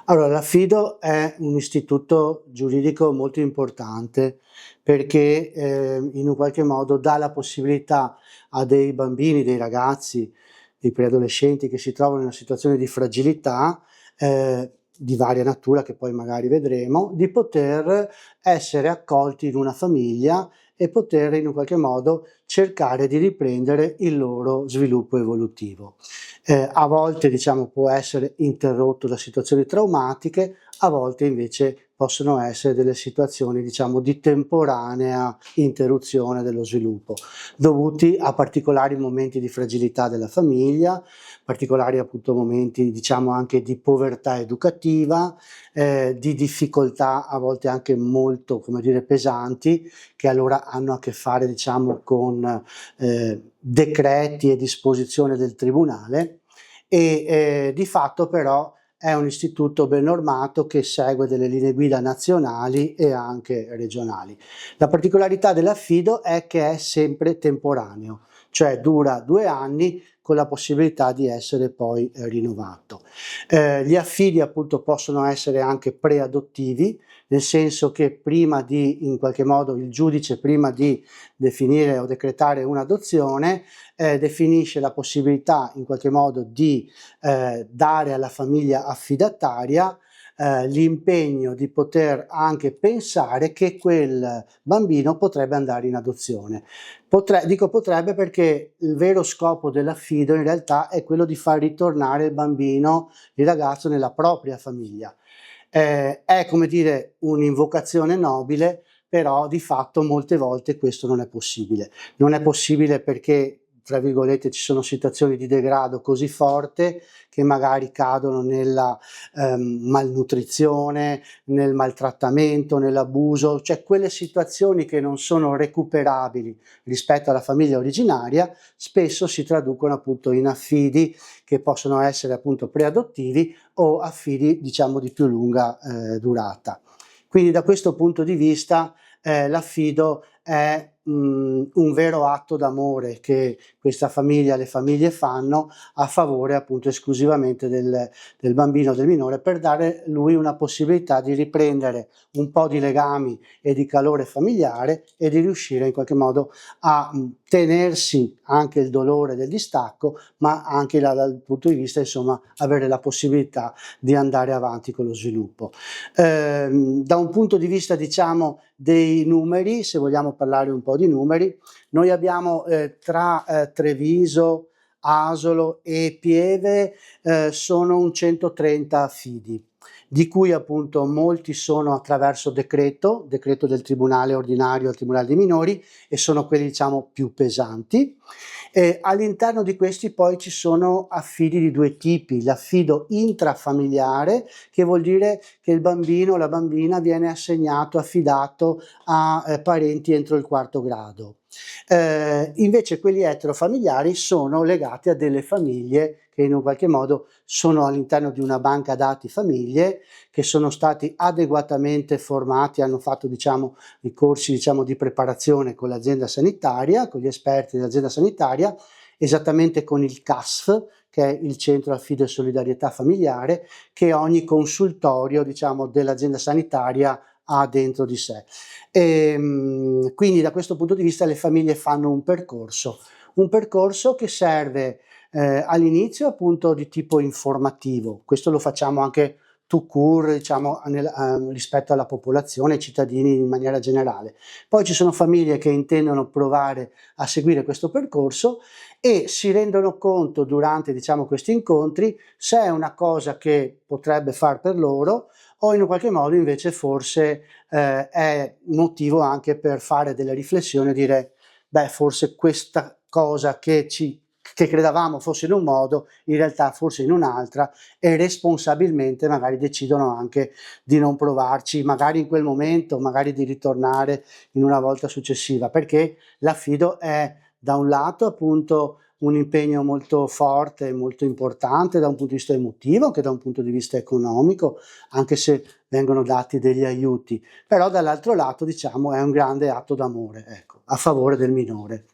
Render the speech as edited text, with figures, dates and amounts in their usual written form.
Allora, l'affido è un istituto giuridico molto importante perché in un qualche modo dà la possibilità a dei bambini, dei ragazzi, dei preadolescenti che si trovano in una situazione di fragilità di varia natura che poi magari vedremo, di poter essere accolti in una famiglia e poter in un qualche modo cercare di riprendere il loro sviluppo evolutivo. A volte diciamo può essere interrotto da situazioni traumatiche, a volte invece possono essere delle situazioni diciamo di temporanea interruzione dello sviluppo, dovuti a particolari momenti di fragilità della famiglia, particolari appunto momenti diciamo anche di povertà educativa, di difficoltà a volte anche molto, come dire, pesanti, che allora hanno a che fare diciamo con decreti e disposizione del tribunale e di fatto però è un istituto ben normato che segue delle linee guida nazionali e anche regionali. La particolarità dell'affido è che è sempre temporaneo, cioè dura 2 anni con la possibilità di essere poi rinnovato. Gli affidi appunto possono essere anche preadottivi, nel senso che prima di, in qualche modo, il giudice prima di definire o decretare un'adozione definisce la possibilità in qualche modo di dare alla famiglia affidataria l'impegno di poter anche pensare che quel bambino potrebbe andare in adozione. Dico potrebbe perché il vero scopo dell'affido in realtà è quello di far ritornare il bambino, il ragazzo nella propria famiglia. È come dire un'invocazione nobile, però di fatto molte volte questo non è possibile. Non è possibile perché tra virgolette ci sono situazioni di degrado così forte che magari cadono nella malnutrizione, nel maltrattamento, nell'abuso, cioè quelle situazioni che non sono recuperabili rispetto alla famiglia originaria spesso si traducono appunto in affidi che possono essere appunto preadottivi o affidi diciamo di più lunga durata. Quindi da questo punto di vista l'affido è un vero atto d'amore che questa famiglia, le famiglie fanno a favore appunto esclusivamente del bambino, del minore, per dare lui una possibilità di riprendere un po' di legami e di calore familiare e di riuscire in qualche modo a tenersi anche il dolore del distacco, ma anche dal punto di vista insomma avere la possibilità di andare avanti con lo sviluppo. Da un punto di vista diciamo dei numeri, se vogliamo parlare un po' di numeri, noi abbiamo tra Treviso, Asolo e Pieve sono un 130 affidi, di cui appunto molti sono attraverso decreto del Tribunale ordinario al Tribunale dei minori e sono quelli diciamo più pesanti. All'interno di questi poi ci sono affidi di 2 tipi, l'affido intrafamiliare che vuol dire che il bambino o la bambina viene assegnato, affidato a parenti entro il 4º grado. Invece quelli eterofamiliari sono legati a delle famiglie che in un qualche modo sono all'interno di una banca dati famiglie che sono stati adeguatamente formati, hanno fatto diciamo i corsi diciamo di preparazione con l'azienda sanitaria, con gli esperti dell'azienda sanitaria, esattamente con il CASF, che è il Centro Affido e Solidarietà Familiare, che ogni consultorio diciamo dell'azienda sanitaria ha dentro di sé. Quindi da questo punto di vista le famiglie fanno un percorso che serve all'inizio appunto di tipo informativo, questo lo facciamo anche tout court diciamo rispetto alla popolazione, ai cittadini in maniera generale. Poi ci sono famiglie che intendono provare a seguire questo percorso e si rendono conto durante diciamo questi incontri se è una cosa che potrebbe far per loro o in un qualche modo invece forse è motivo anche per fare delle riflessioni e dire beh forse questa cosa che credevamo fosse in un modo, in realtà forse in un'altra e responsabilmente magari decidono anche di non provarci, magari in quel momento, magari di ritornare in una volta successiva, perché l'affido è da un lato appunto un impegno molto forte, molto importante da un punto di vista emotivo, che da un punto di vista economico, anche se vengono dati degli aiuti, però dall'altro lato diciamo è un grande atto d'amore, ecco, a favore del minore.